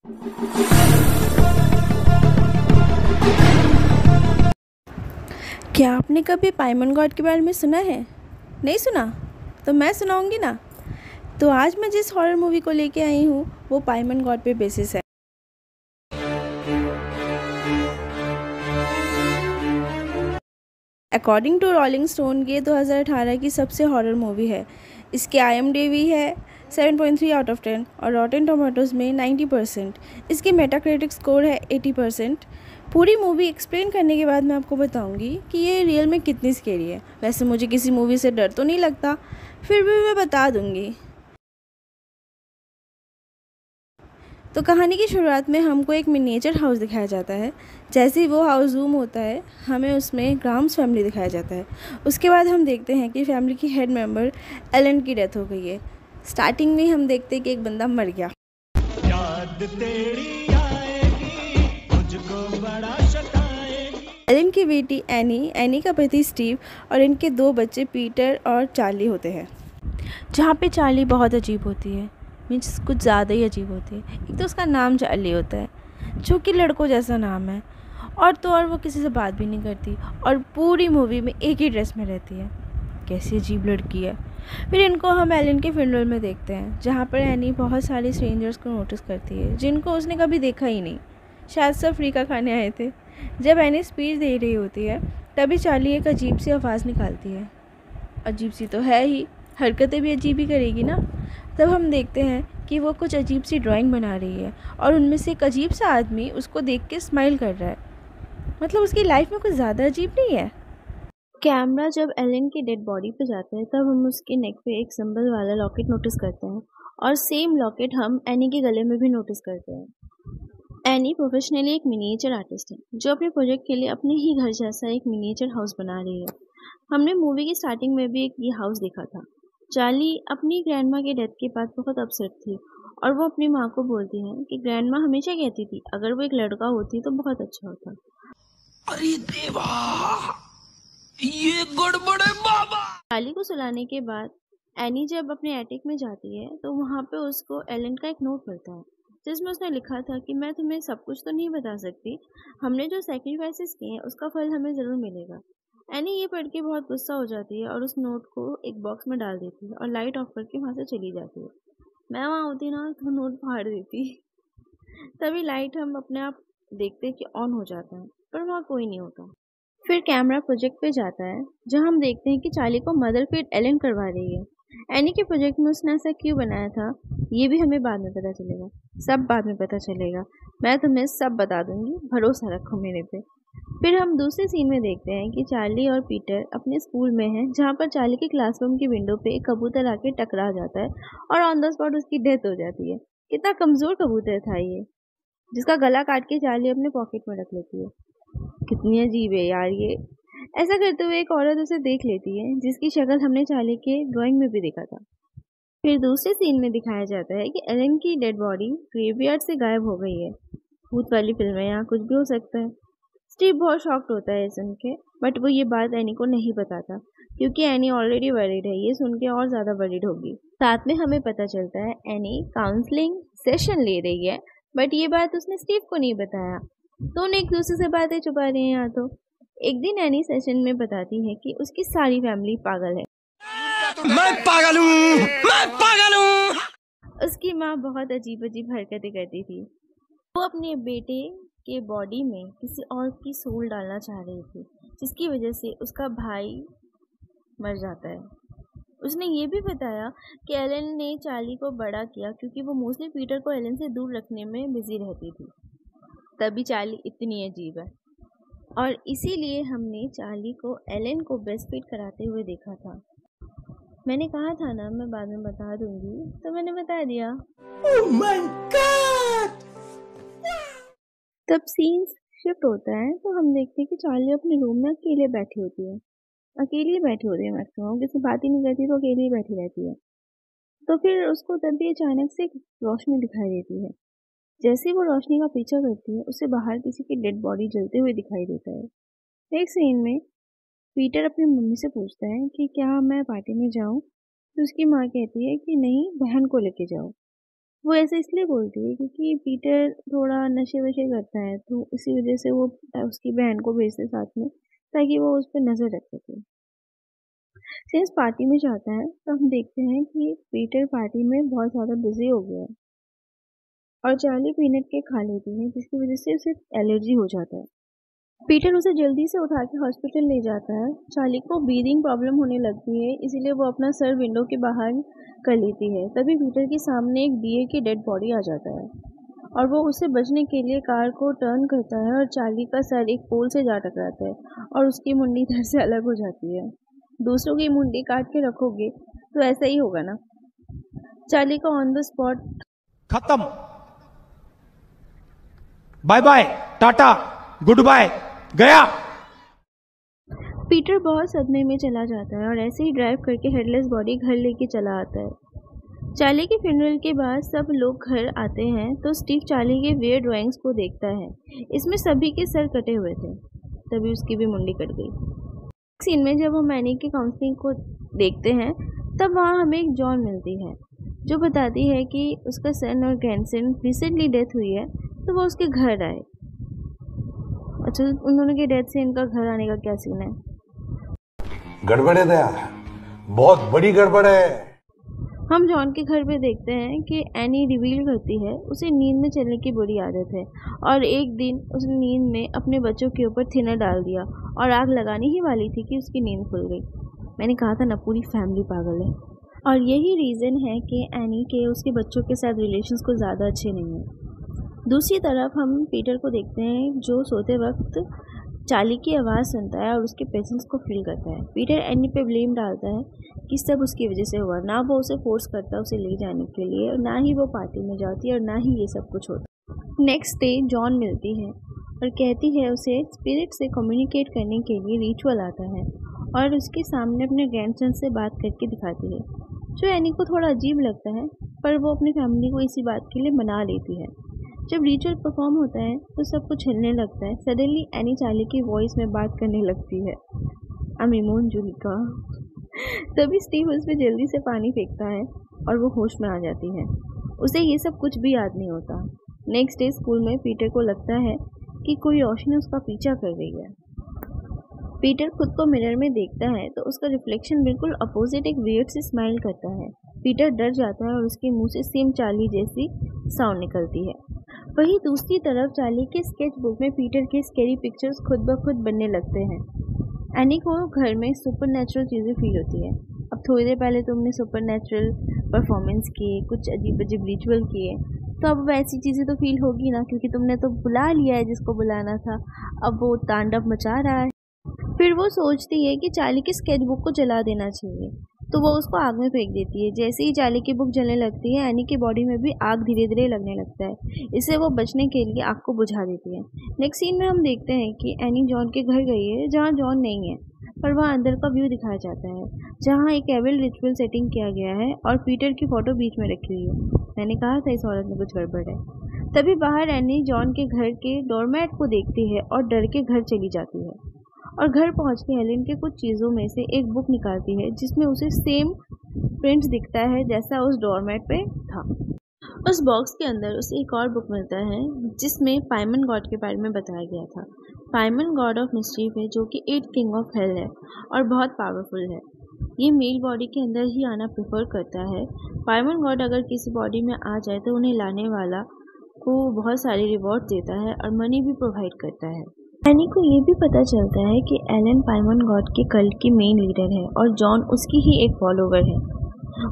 क्या आपने कभी पाइमन गॉड के बारे में सुना है? नहीं सुना? तो मैं सुनाऊंगी ना। तो आज मैं जिस हॉरर मूवी को लेके आई हूँ वो पाइमन गॉड पे बेसिस है। अकॉर्डिंग टू रोलिंग स्टोन ये 2018 की सबसे हॉरर मूवी है। इसके IMDb है 7.3 आउट ऑफ 10 और रॉटेन टोमेटोज़ में 90%। इसके मेटाक्रिटिक स्कोर है 80%। पूरी मूवी एक्सप्लेन करने के बाद मैं आपको बताऊंगी कि ये रियल में कितनी स्केरी है। वैसे मुझे किसी मूवी से डर तो नहीं लगता, फिर भी मैं बता दूंगी। तो कहानी की शुरुआत में हमको एक मिनिएचर हाउस दिखाया जाता है। जैसे ही वो हाउस जूम होता है हमें उसमें ग्राम्स फैमिली दिखाया जाता है। उसके बाद हम देखते हैं कि फैमिली की हेड मेंबर एलन की डेथ हो गई है। स्टार्टिंग में हम देखते हैं कि एक बंदा मर गया। याद तेरी आएगी, मुझको बड़ा सताएगी। एलन की बेटी एनी का पति स्टीव और इनके 2 बच्चे पीटर और चार्ली होते हैं। जहाँ पे चार्ली बहुत अजीब होती है, मीन्स कुछ ज़्यादा ही अजीब होती है। एक तो उसका नाम चार्ली होता है जो कि लड़कों जैसा नाम है, और वो किसी से बात भी नहीं करती और पूरी मूवी में एक ही ड्रेस में रहती है। कैसी अजीब लड़की है। फिर इनको हम एलन के फ्यूनरल में देखते हैं जहाँ पर एनी बहुत सारे स्ट्रेंजर्स को नोटिस करती है जिनको उसने कभी देखा ही नहीं। शायद सब फ्री का खाने आए थे। जब एनी स्पीच दे रही होती है तभी चार्ली एक अजीब सी आवाज़ निकालती है। अजीब सी तो है ही, हरकतें भी अजीब ही करेगी ना। तब हम देखते हैं कि वो कुछ अजीब सी ड्राइंग बना रही है और उनमें से एक अजीब सा आदमी उसको देख के स्माइल कर रहा है। मतलब उसकी लाइफ में कुछ ज़्यादा अजीब नहीं है। कैमरा जब एलन की डेड बॉडी पे जाता है तब हम उसके नेक पे एक सिंबल वाला लॉकेट नोटिस करते हैं और सेम लॉकेट हम एनी के गले में भी नोटिस करते हैं। एनी प्रोफेशनली एक मिनिएचर आर्टिस्ट है जो अपने प्रोजेक्ट के लिए अपने ही घर जैसा एक मिनिएचर हाउस बना रही है। हमने मूवी की स्टार्टिंग में भी एक ये हाउस देखा था। चार्ली अपनी ग्रैंडमा के डेथ के बाद बहुत अपसेट थी और वो अपनी माँ को बोलती है कि ग्रैंडमा हमेशा कहती थी अगर वो एक लड़का होती तो बहुत अच्छा होता। अरे देवा, ये गड़बड़ है बाबा। चार्ली को सुलाने के बाद एनी जब अपने एटिक में जाती है तो वहाँ पे उसको एलन का एक नोट मिलता है जिसमें उसने लिखा था कि मैं तुम्हें सब कुछ तो नहीं बता सकती, हमने जो सेक्रीफाइसेस किए हैं उसका फल हमें ज़रूर मिलेगा। एनी ये पढ़ के बहुत गुस्सा हो जाती है और उस नोट को एक बॉक्स में डाल देती है और लाइट ऑफ करके वहाँ से चली जाती है। मैं वहाँ होती ना तो नोट फाड़ देती। तभी लाइट हम अपने आप देखते हैं कि ऑन हो जाता है पर वहाँ कोई नहीं होता। फिर कैमरा प्रोजेक्ट पे जाता है जहाँ हम देखते हैं कि चार्ली को मदरफीड एलन करवा रही है। एनी के प्रोजेक्ट में उसने ऐसा क्यों बनाया था ये भी हमें बाद में पता चलेगा। सब बाद में पता चलेगा, मैं तुम्हें सब बता दूंगी, भरोसा रखो मेरे पे। फिर हम दूसरे सीन में देखते हैं कि चार्ली और पीटर अपने स्कूल में हैं जहाँ पर चार्ली के क्लासरूम की विंडो पे एक कबूतर आके टकरा जाता है और ऑन द स्पॉट उसकी डेथ हो जाती है। कितना कमज़ोर कबूतर था ये, जिसका गला काट के चार्ली अपने पॉकेट में रख लेती है। कितनी अजीब है यार ये। ऐसा करते हुए एक औरत उसे देख लेती है जिसकी शक्ल हमने चार्ली के ड्राइंग में भी देखा था। फिर दूसरे सीन में दिखाया जाता है कि एलन की डेड बॉडी ग्रेवयार्ड से गायब हो गई है। भूत वाली फिल्में, यहाँ कुछ भी हो सकता है। स्टीव बहुत शॉक्ड होता है सुन के, बट वो ये बात एनी को नहीं बताता क्योंकि एनी ऑलरेडी वरीड है, ये सुन के और ज़्यादा वरीड होगी। साथ में हमें पता चलता है एनी काउंसलिंग सेशन ले रही है, बट ये बात उसने स्टीव को नहीं बताया। दोनों एक दूसरे से बातें छुपा रहे हैं। यहाँ तो एक दिन एनी सेशन में बताती है कि उसकी सारी फैमिली पागल है। मैं पागल हूँ, मैं पागल हूँ। उसकी माँ बहुत अजीब अजीब हरकतें करती थी। वो अपने बेटे के बॉडी में किसी और की सोल डालना चाह रही थी जिसकी वजह से उसका भाई मर जाता है। उसने ये भी बताया कि एलन ने चार्ली को बड़ा किया क्योंकि वो मोस्टली पीटर को एलन से दूर रखने में बिजी रहती थी। तभी चार्ली इतनी अजीब है और इसीलिए हमने चार्ली को एलन को ब्रेस्ट फीड कराते हुए देखा था। मैंने कहा था ना मैं बाद में बता दूंगी, तो मैंने बता दिया। Oh my God! तब सीन्स शिफ्ट होता है तो हम देखते हैं कि चार्ली अपने रूम में अकेले बैठी होती है। अकेली बैठी होती है, मैक्सिमम किसी बात ही नहीं करती तो अकेली बैठी रहती है। तो फिर उसको तभी अचानक से रोशनी दिखाई देती है। जैसे ही वो रोशनी का पीछा करती है उसे बाहर किसी की डेड बॉडी जलते हुए दिखाई देता है। एक सीन में पीटर अपनी मम्मी से पूछता है कि क्या मैं पार्टी में जाऊं, तो उसकी माँ कहती है कि नहीं, बहन को लेके जाओ। वो ऐसा इसलिए बोलती है क्योंकि पीटर थोड़ा नशे वशे करता है, तो इसी वजह से वो उसकी बहन को भेजते साथ में ताकि वो उस पर नज़र रख सके। सिंस पार्टी में जाता है तो हम देखते हैं कि पीटर पार्टी में बहुत ज़्यादा बिजी हो गया है और चार्ली पीनट केक खा लेती है जिसकी वजह से उसे एलर्जी हो जाता है। पीटर उसे जल्दी से उठा के हॉस्पिटल ले जाता है। चार्ली को ब्रीदिंग प्रॉब्लम होने लगती है, इसीलिए वो अपना सर विंडो के बाहर कर लेती है। तभी पीटर के सामने एक डीए की डेड बॉडी आ जाता है और वो उससे बचने के लिए कार को टर्न करता है और चार्ली का सर एक पोल से जा टकराता है और उसकी मुंडी धड़ से अलग हो जाती है। दूसरों की मुंडी काट के रखोगे तो ऐसा ही होगा ना। चार्ली का ऑन द स्पॉट खत्म, बाय बाय, टाटा, गुड बाय, गया। पीटर बहुत सदमे में चला जाता है और ऐसे ही ड्राइव करके हेडलेस बॉडी घर लेके चला आता है। चार्ली के फ्यूनरल के बाद सब लोग घर आते हैं तो स्टीव चार्ली के वेयर ड्राइंग्स को देखता है। इसमें सभी के सर कटे हुए थे, तभी उसकी भी मुंडी कट गई। सीन में जब हम एनी की काउंसलिंग को देखते हैं तब वहाँ हमें एक जॉन मिलती है जो बताती है कि उसका सन और ग्रैंडसन रिसेंटली डेथ हुई है तो वो उसके घर आए। अच्छा, उन्होंने के डेथ से इनका घर आने का क्या सीन है? गड़बड़ है दया, बहुत बड़ी गड़बड़ है। हम जॉन के घर पे देखते हैं कि एनी रिवील करती है उसे नींद में चलने की बुरी आदत है और एक दिन उसने नींद में अपने बच्चों के ऊपर थिनर डाल दिया और आग लगाने ही वाली थी कि उसकी नींद खुल गई। मैंने कहा था ना, पूरी फैमिली पागल है। और यही रीज़न है कि एनी के उसके बच्चों के साथ रिलेशंस को ज़्यादा अच्छे नहीं हैं। दूसरी तरफ हम पीटर को देखते हैं जो सोते वक्त चार्ली की आवाज़ सुनता है और उसके प्रेजेंस को फील करता है। पीटर एनी पे ब्लेम डालता है कि सब उसकी वजह से हुआ, ना वो उसे फोर्स करता उसे ले जाने के लिए और ना ही वो पार्टी में जाती और ना ही ये सब कुछ होता। नेक्स्ट डे जॉन मिलती है और कहती है उसे स्पिरिट से कम्युनिकेट करने के लिए रिचुअल आता है और उसके सामने अपने ग्रैंडसन से बात करके दिखाती है, जो एनी को थोड़ा अजीब लगता है पर वो अपनी फैमिली को इसी बात के लिए मना लेती है। जब रिचुअल परफॉर्म होता है तो सब कुछ हिलने लगता है। सडनली एनी चार्ली की वॉइस में बात करने लगती है, अमीमोन जुलिका। तभी स्टीव उस पर जल्दी से पानी फेंकता है और वो होश में आ जाती है। उसे ये सब कुछ भी याद नहीं होता। नेक्स्ट डे स्कूल में पीटर को लगता है कि कोई रोशनी उसका पीछा कर रही है। पीटर खुद को मिरर में देखता है तो उसका रिफ्लेक्शन बिल्कुल अपोजिट एक वियर्ड से स्माइल करता है। पीटर डर जाता है और उसके मुंह से सेम चार्ली जैसी साउंड निकलती है। वहीं दूसरी तरफ चार्ली के स्केच बुक में पीटर के स्कैरी पिक्चर्स खुद ब खुद बनने लगते हैं। एनी को घर में सुपरनैचुरल चीज़ें फील होती है। अब थोड़ी देर पहले तुमने सुपरनैचुरल परफॉर्मेंस किए, कुछ अजीब अजीब रिचुअल किए, तो अब वैसी चीज़ें तो फील होगी ना, क्योंकि तुमने तो बुला लिया है जिसको बुलाना था। अब वो तांडव मचा रहा है। फिर वो सोचती है कि चार्ली की स्केच बुक को जला देना चाहिए, तो वो उसको आग में फेंक देती है। जैसे ही चार्ली की बुक जलने लगती है एनी की बॉडी में भी आग धीरे धीरे लगने लगता है। इससे वो बचने के लिए आग को बुझा देती है। नेक्स्ट सीन में हम देखते हैं कि एनी जॉन के घर गई है जहाँ जॉन नहीं है, पर वहाँ अंदर का व्यू दिखाया जाता है जहाँ एक एविल रिचुअल सेटिंग किया गया है और पीटर की फ़ोटो बीच में रखी हुई है। मैंने कहा था इस औरत में कुछ गड़बड़ है। तभी बाहर एनी जॉन के घर के डोरमैट को देखती है और डर के घर चली जाती है और घर पहुंच के हेलेन के कुछ चीज़ों में से एक बुक निकालती है जिसमें उसे सेम प्रिंट दिखता है जैसा उस डोरमैट पे था। उस बॉक्स के अंदर उसे एक और बुक मिलता है जिसमें पाइमन गॉड के बारे में बताया गया था। पाइमन गॉड ऑफ मिस्टीफ है जो कि 8 किंग ऑफ हेल है और बहुत पावरफुल है। ये मेल बॉडी के अंदर ही आना प्रेफर करता है। पाइमन गॉड अगर किसी बॉडी में आ जाए तो उन्हें लाने वाला को बहुत सारे रिवॉर्ड देता है और मनी भी प्रोवाइड करता है। एनी को ये भी पता चलता है कि एलन पाइमन गॉड के कल्ट की मेन लीडर है और जॉन उसकी ही एक फॉलोवर है।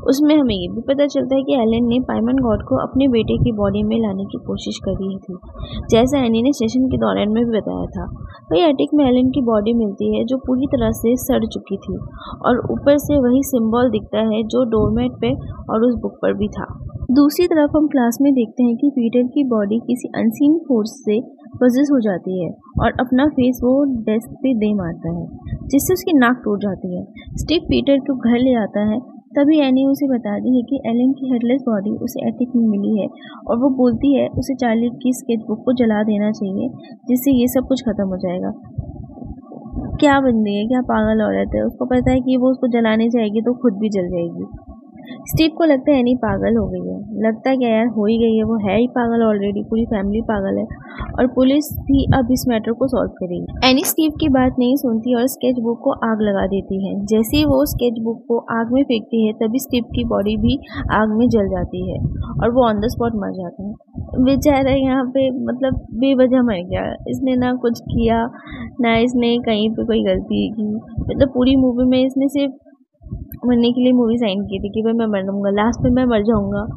उसमें हमें ये भी पता चलता है कि एलन ने पाइमन गॉड को अपने बेटे की बॉडी में लाने की कोशिश करी थी, जैसा एनी ने सेशन के दौरान में भी बताया था। वही एटिक में एलन की बॉडी मिलती है जो पूरी तरह से सड़ चुकी थी और ऊपर से वही सिंबल दिखता है जो डोरमैट पे और उस बुक पर भी था। दूसरी तरफ हम क्लास में देखते हैं कि पीटर की बॉडी किसी अनसीन फोर्स से पोजेस हो जाती है और अपना फेस वो डेस्क पे दे मारता है जिससे उसकी नाक टूट जाती है। स्टीव पीटर को घर ले आता है। तभी एनी उसे बताती है कि एलन की हेडलेस बॉडी उसे एटिक में मिली है और वो बोलती है उसे चार्ली की स्केच बुक को जला देना चाहिए जिससे ये सब कुछ खत्म हो जाएगा। क्या बंदी है, क्या पागल औरत है। उसको पता है कि वो उसको जलाने जाएगी तो खुद भी जल जाएगी। स्टीव को लगता है एनी पागल हो गई है। लगता है कि यार हो ही गई है, वो है ही पागल ऑलरेडी, पूरी फैमिली पागल है और पुलिस भी अब इस मैटर को सॉल्व करेगी। एनी स्टीव की बात नहीं सुनती और स्केच बुक को आग लगा देती है। जैसे ही वो स्केच बुक को आग में फेंकती है तभी स्टीव की बॉडी भी आग में जल जाती है और वो ऑन द स्पॉट मर जाता है। बेचारा यहाँ पे मतलब बेवजह मर गया। इसने ना कुछ किया, ना इसने कहीं पे कोई गलती की। मतलब पूरी मूवी में इसने सिर्फ मरने के लिए मूवी साइन की थी कि भाई मैं मर लूँगा, लास्ट में मैं मर जाऊँगा।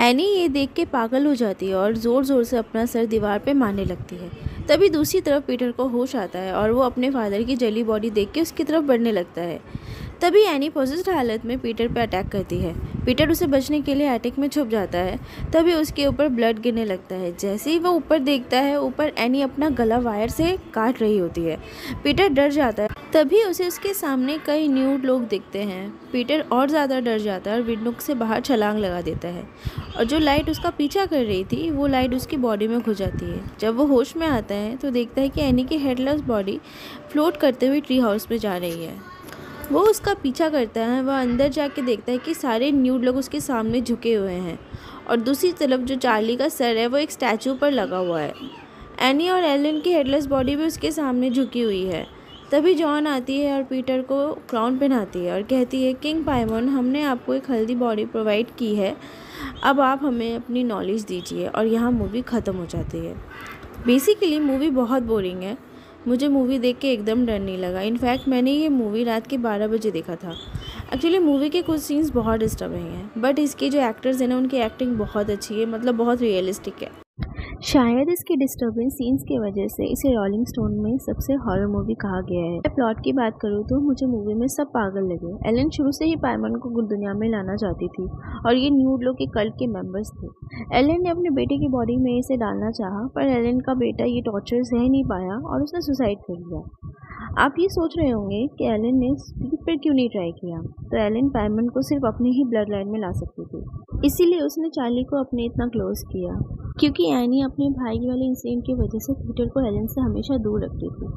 एनी ये देख के पागल हो जाती है और ज़ोर ज़ोर से अपना सर दीवार पे मारने लगती है। तभी दूसरी तरफ पीटर को होश आता है और वो अपने फादर की जली बॉडी देख के उसकी तरफ बढ़ने लगता है। तभी एनी पॉजिटिव हालत में पीटर पे अटैक करती है। पीटर उसे बचने के लिए अटैक में छुप जाता है। तभी उसके ऊपर ब्लड गिरने लगता है। जैसे ही वो ऊपर देखता है, ऊपर एनी अपना गला वायर से काट रही होती है। पीटर डर जाता है। तभी उसे उसके सामने कई न्यूड लोग दिखते हैं। पीटर और ज़्यादा डर जाता है और विंडो से बाहर छलांग लगा देता है और जो लाइट उसका पीछा कर रही थी वो लाइट उसकी बॉडी में घुस जाती है। जब वो होश में आता है तो देखता है कि एनी की हेडलेस बॉडी फ्लोट करते हुए ट्री हाउस में जा रही है। वो उसका पीछा करता है। वह अंदर जाके देखता है कि सारे न्यूड लोग उसके सामने झुके हुए हैं और दूसरी तरफ जो चार्ली का सर है वो एक स्टैचू पर लगा हुआ है। एनी और एलन की हेडलेस बॉडी भी उसके सामने झुकी हुई है। तभी जॉन आती है और पीटर को क्राउन पहनाती है और कहती है, किंग पाइमन, हमने आपको एक हेल्दी बॉडी प्रोवाइड की है, अब आप हमें अपनी नॉलेज दीजिए। और यहाँ मूवी ख़त्म हो जाती है। बेसिकली मूवी बहुत बोरिंग है। मुझे मूवी देख के एकदम डर नहीं लगा। इनफैक्ट मैंने ये मूवी रात के 12 बजे देखा था। एक्चुअली मूवी के कुछ सीन्स बहुत डिस्टर्बिंग हैं, बट इसके जो एक्टर्स हैं ना, उनकी एक्टिंग बहुत अच्छी है, मतलब बहुत रियलिस्टिक है। शायद इसके डिस्टर्बिंग सीन्स की वजह से इसे रोलिंग स्टोन में सबसे हॉरर मूवी कहा गया है। प्लॉट की बात करूँ तो मुझे मूवी में सब पागल लगे। एलन शुरू से ही पाइमन को गुड दुनिया में लाना चाहती थी और ये न्यूड लोग के कल्ट के मेंबर्स थे। एलन ने अपने बेटे की बॉडी में इसे डालना चाहा, पर एलन का बेटा ये टॉर्चर सह नहीं पाया और उसने सुसाइड कर लिया। आप ये सोच रहे होंगे कि एलन ने स्पीड पर क्यों नहीं ट्राई किया, तो एलन पाइमन को सिर्फ अपने ही ब्लड लाइन में ला सकती थी, इसीलिए उसने चार्ली को अपने इतना क्लोज किया। क्योंकि एनी अपने भाई वाले इंसिडेंट की वजह से पीटर को एलन से हमेशा दूर रखती थी।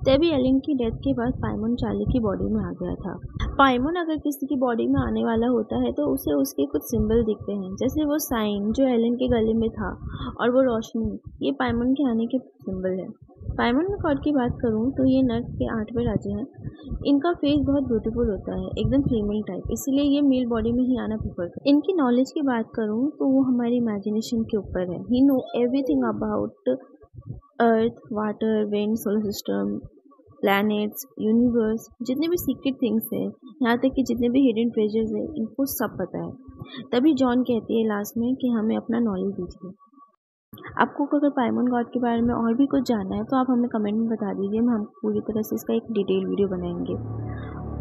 तभी एलन की डेथ के बाद पाइमन चार्ली की बॉडी में आ गया था। पाइमन अगर किसी की बॉडी में आने वाला होता है तो उसे उसके कुछ सिंबल दिखते हैं, जैसे वो साइन जो एलन के गले में था और वो रोशनी, ये पाइमन के आने के सिंबल है। पाइमन गॉड की बात करूँ तो ये नर्क के 8वें राजा हैं। इनका फेस बहुत ब्यूटीफुल होता है, एकदम फीमेल टाइप, इसीलिए ये मेल बॉडी में ही आना प्रेफर करते हैं। इनकी नॉलेज की बात करूँ तो वो हमारी इमेजिनेशन के ऊपर है। He know everything about earth, water, wind, solar system, planets, universe, जितने भी सीक्रेट थिंग्स हैं, यहाँ तक कि जितने भी हिडन ट्रेजर्स हैं, इनको सब पता है। तभी जॉन कहती है लास्ट में कि हमें अपना नॉलेज दीजिए। आपको अगर पाइमन गॉड के बारे में और भी कुछ जानना है तो आप हमें कमेंट में बता दीजिए, हम पूरी तरह से इसका एक डिटेल वीडियो बनाएंगे।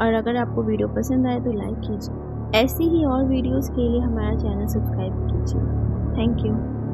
और अगर आपको वीडियो पसंद आए तो लाइक कीजिए। ऐसी ही और वीडियोस के लिए हमारा चैनल सब्सक्राइब कीजिए। Thank you.